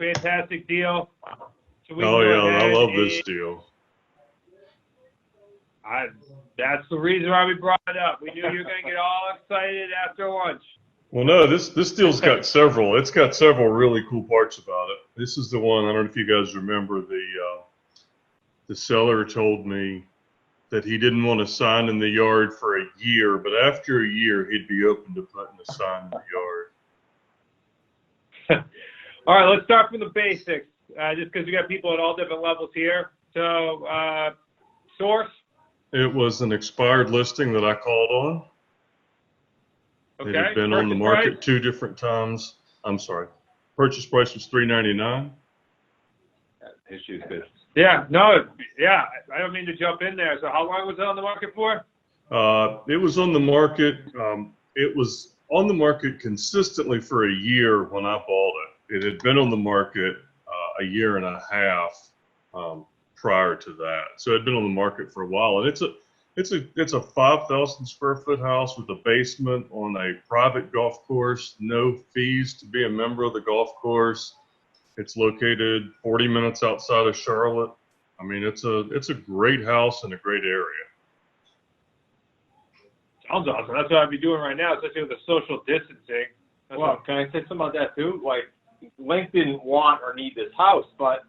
fantastic deal. So we Oh, can go yeah, I ahead love this deal. That's the reason why we brought it up. We knew you were going to get all excited after lunch. Well, no, this deal's got several. It's got several really cool parts about it. This is the one, I don't know if you guys remember, the seller told me that he didn't want a sign in the yard for a year, but after a year, he'd be open to putting a sign in the yard. All right, let's start from the basics, just because we got people at all different levels here. So, source? It was an expired listing that I called on. Okay. It had been on the market 2 different times. I'm sorry. Purchase price was $399. Issues business. Yeah, no, yeah, I don't mean to jump in there. So how long was it on the market for? It was on the market. It was on the market consistently for a year when I bought it. It had been on the market a year and a half prior to that. So it had been on the market for a while, and it's a 5,000 square foot house with a basement on a private golf course. No fees to be a member of the golf course. It's located 40 minutes outside of Charlotte. I mean, it's a great house in a great area. Sounds awesome. That's what I'd be doing right now, especially with the social distancing. Well, can I say something about that too? Like, Link didn't want or need this house, but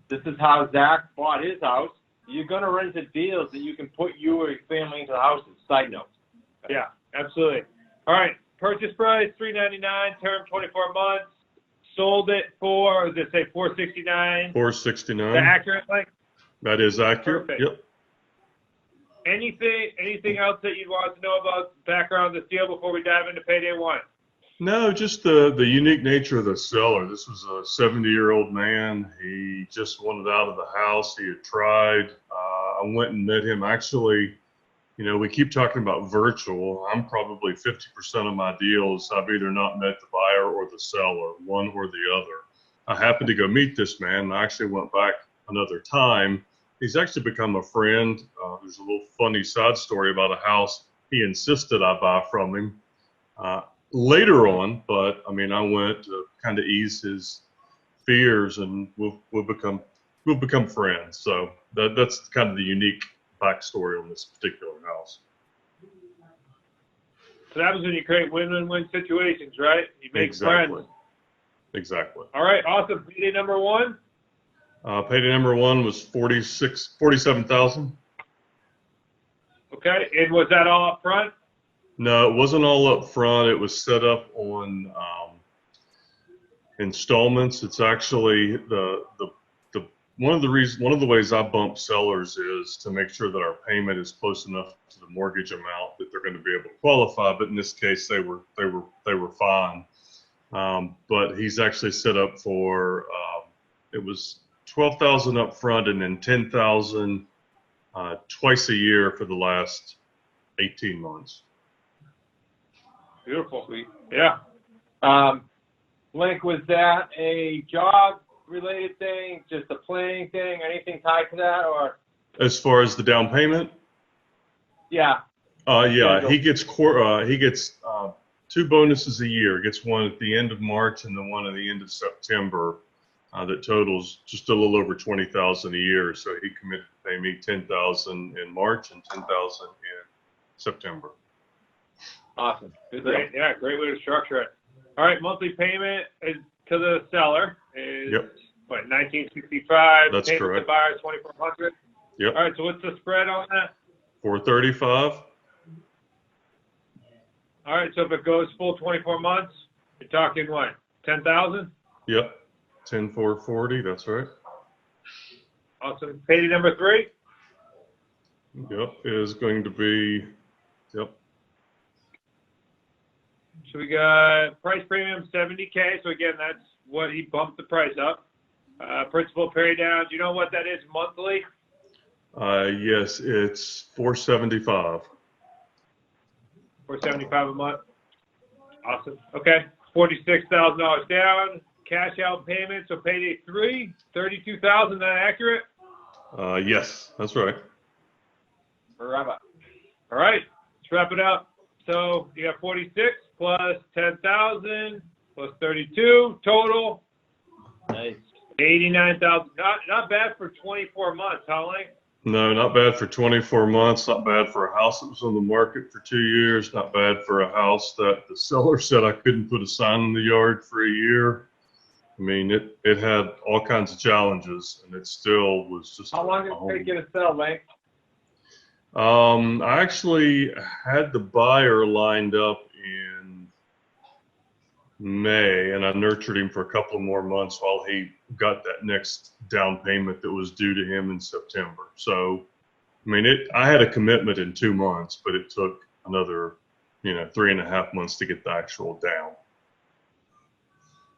this is how Zach bought his house. You're gonna run into deals that you can put you or your family into houses. Side note. Yeah, absolutely. All right, purchase price $399, term 24 months. Sold it for, does it say $469? $469. Is that accurate, Mike? That is accurate. Perfect. Yep. Anything else that you'd want to know about the background of this deal before we dive into Payday 1? No, just the unique nature of the seller. This was a 70-year-old man. He just wanted out of the house. He had tried. I went and met him. Actually, you know, we keep talking about virtual. I'm probably 50% of my deals, I've either not met the buyer or the seller, one or the other. I happened to go meet this man. I actually went back another time. He's actually become a friend. There's a little funny side story about a house he insisted I buy from him later on, but I mean, I went to kind of ease his fears, and we'll become friends. So that's kind of the unique backstory on this particular house. So that was when you create win-win-win situations, right? You make friends. Exactly. All right, awesome. Payday number 1? Payday number 1 was $47,000. Okay, and was that all up front? No, it wasn't all up front. It was set up on installments. It's actually one of the ways I bump sellers is to make sure that our payment is close enough to the mortgage amount that they're going to be able to qualify. But in this case, they were fine. But he's actually set up for it was $12,000 up front and then $10,000 twice a year for the last 18 months. Beautiful. Sweet. Yeah. Link, was that a job-related thing, just a planning thing, anything tied to that, or? As far as the down payment? Yeah. Yeah, he gets 2 bonuses a year. He gets one at the end of March and then one at the end of September. That totals just a little over $20,000 a year. So he committed to pay me $10,000 in March and $10,000 in September. Awesome. Great. Yeah, great way to structure it. All right, monthly payment is to the seller is what, $1,965. That's payment correct. To the buyer $2,400. Yep. All right, so what's the spread on that? $435. All right, so if it goes full 24 months, you're talking what, 10,000? Yep. 10,440. That's right. Awesome. Payday number 3. Yep, is going to be So we got price premium $70K. So again, that's what he bumped the price up. Principal pay down. Do you know what that is monthly? Yes, it's $475. $475 a month. Awesome. Okay. $46,000 down. Cash out payment. So payday 3, $32,000. That accurate? Yes, that's right. Forever. All right. Let's wrap it up. So you got 46 plus 10,000 plus 32 total Nice. 89,000. Not bad for 24 months. How long? No, not bad for 24 months. Not bad for a house that was on the market for 2 years. Not bad for a house that the seller said I couldn't put a sign in the yard for a year. I mean, it had all kinds of challenges, and it still was just. How long did it take you to sell, Link? I actually had the buyer lined up in May, and I nurtured him for a couple more months while he got that next down payment that was due to him in September. So, I mean, I had a commitment in 2 months, but it took another, 3.5 months to get the actual down.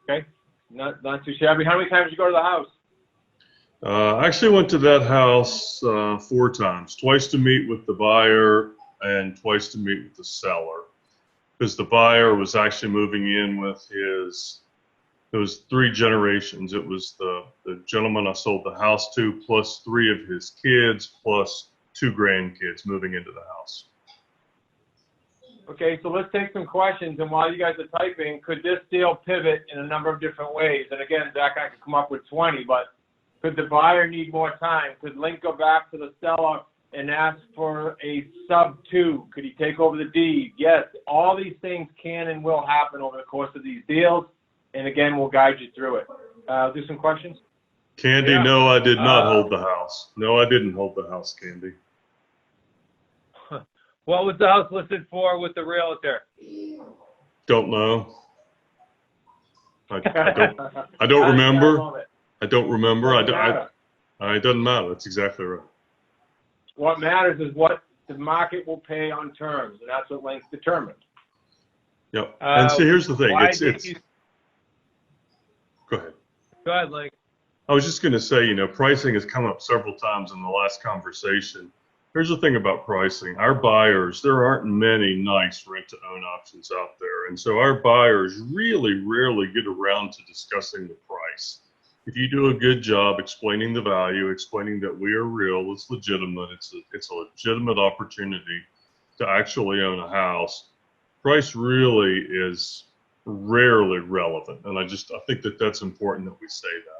Okay, not too shabby. How many times did you go to the house? I actually went to that house 4 times, twice to meet with the buyer and twice to meet with the seller. Because the buyer was actually moving in with there was 3 generations. It was the gentleman I sold the house to, plus 3 of his kids, plus 2 grandkids moving into the house. Okay, so let's take some questions. And while you guys are typing, could this deal pivot in a number of different ways? And again, Zach, I could come up with 20, but could the buyer need more time? Could Link go back to the seller and ask for a sub-2? Could he take over the deed? Yes, all these things can and will happen over the course of these deals. And again, we'll guide you through it. Do some questions? Candy, Yeah. no, I did not hold the house. No, I didn't hold the house, Candy. What was the house listed for with the realtor? Don't know. I don't remember. I don't remember. It doesn't matter. That's exactly right. What matters is what the market will pay on terms, and that's what Link's determined. Yep. And see, here's the thing. Go ahead. Go ahead, Link. I was just going to say, pricing has come up several times in the last conversation. Here's the thing about pricing. Our buyers, there aren't many nice rent-to-own options out there. And so our buyers really rarely get around to discussing the price. If you do a good job explaining the value, explaining that we are real, it's legitimate, it's a legitimate opportunity to actually own a house, price really is rarely relevant. And I think that that's important that we say that.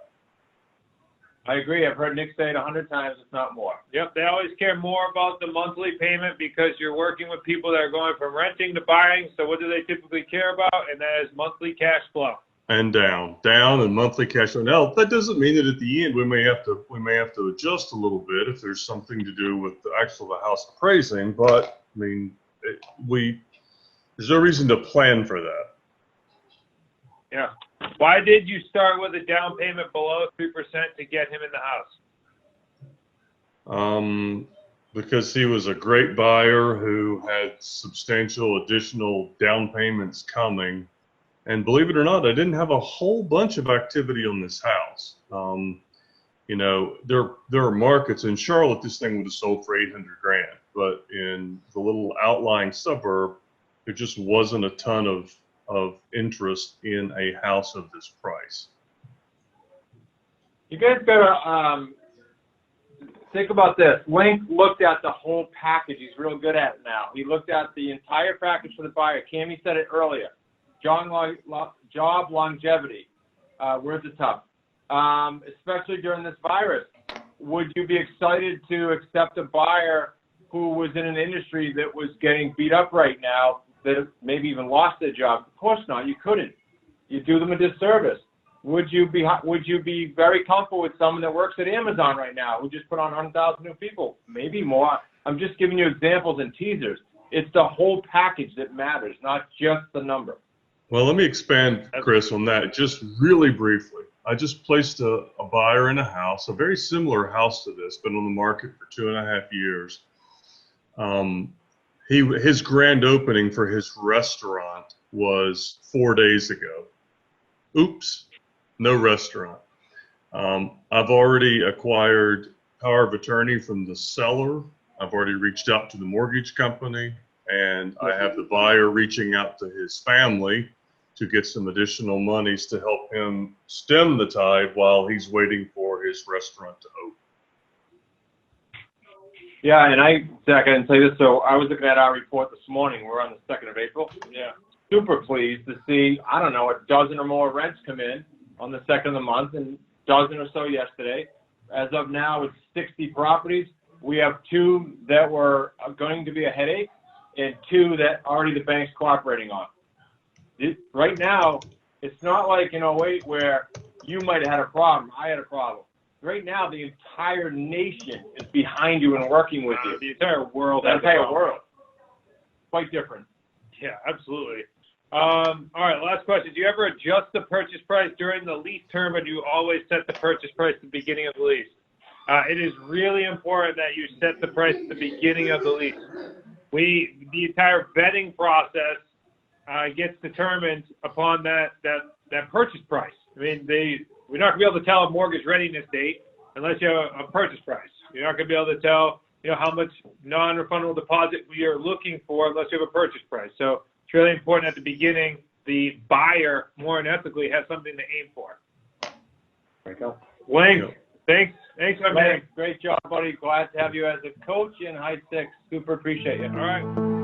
I agree. I've heard Nick say it 100 times, if not more. Yep, they always care more about the monthly payment because you're working with people that are going from renting to buying. So what do they typically care about? And that is monthly cash flow. And down and monthly cash flow. Now that doesn't mean that at the end we may have to adjust a little bit if there's something to do with the house appraising. But I mean, there's no reason to plan for that. Yeah. Why did you start with a down payment below 3% to get him in the house? Because he was a great buyer who had substantial additional down payments coming. And believe it or not, I didn't have a whole bunch of activity on this house. There are markets in Charlotte, this thing would have sold for $800,000, but in the little outlying suburb, there just wasn't a ton of interest in a house of this price. You guys gotta think about this. Link looked at the whole package. He's real good at it now. He looked at the entire package for the buyer. Cammie said it earlier. Job longevity. Words are tough, especially during this virus. Would you be excited to accept a buyer who was in an industry that was getting beat up right now, that maybe even lost their job? Of course not. You couldn't. You do them a disservice. Would you be very comfortable with someone that works at Amazon right now who just put on 100,000 new people? Maybe more. I'm just giving you examples and teasers. It's the whole package that matters, not just the number. Well, let me expand, Chris, on that just really briefly. I just placed a buyer in a house, a very similar house to this, been on the market for 2.5 years. His grand opening for his restaurant was 4 days ago. Oops, no restaurant. I've already acquired power of attorney from the seller. I've already reached out to the mortgage company, and I have the buyer reaching out to his family to get some additional monies to help him stem the tide while he's waiting for his restaurant to open. Yeah, and Zach, I didn't say this, so I was looking at our report this morning. We're on the 2nd of April. Yeah. Super pleased to see, I don't know, a dozen or more rents come in. on the 2nd of the month, and a dozen or so yesterday. As of now, it's 60 properties. We have 2 that were going to be a headache and 2 that already the bank's cooperating on. Right now, it's not like in 08 where you might have had a problem, I had a problem. Right now, the entire nation is behind you and working with you. The entire world. The entire world. Quite different. Yeah, absolutely. All right, last question. Do you ever adjust the purchase price during the lease term, or do you always set the purchase price at the beginning of the lease? It is really important that you set the price at the beginning of the lease. The entire vetting process gets determined upon that purchase price. I mean, we're not going to be able to tell a mortgage readiness date unless you have a purchase price. You're not going to be able to tell, how much non-refundable deposit we are looking for unless you have a purchase price. So it's really important at the beginning, the buyer, more than ethically, has something to aim for. There you go. Link, thanks, my man. Great job, buddy. Glad to have you as a coach in high six. Super appreciate you. All right.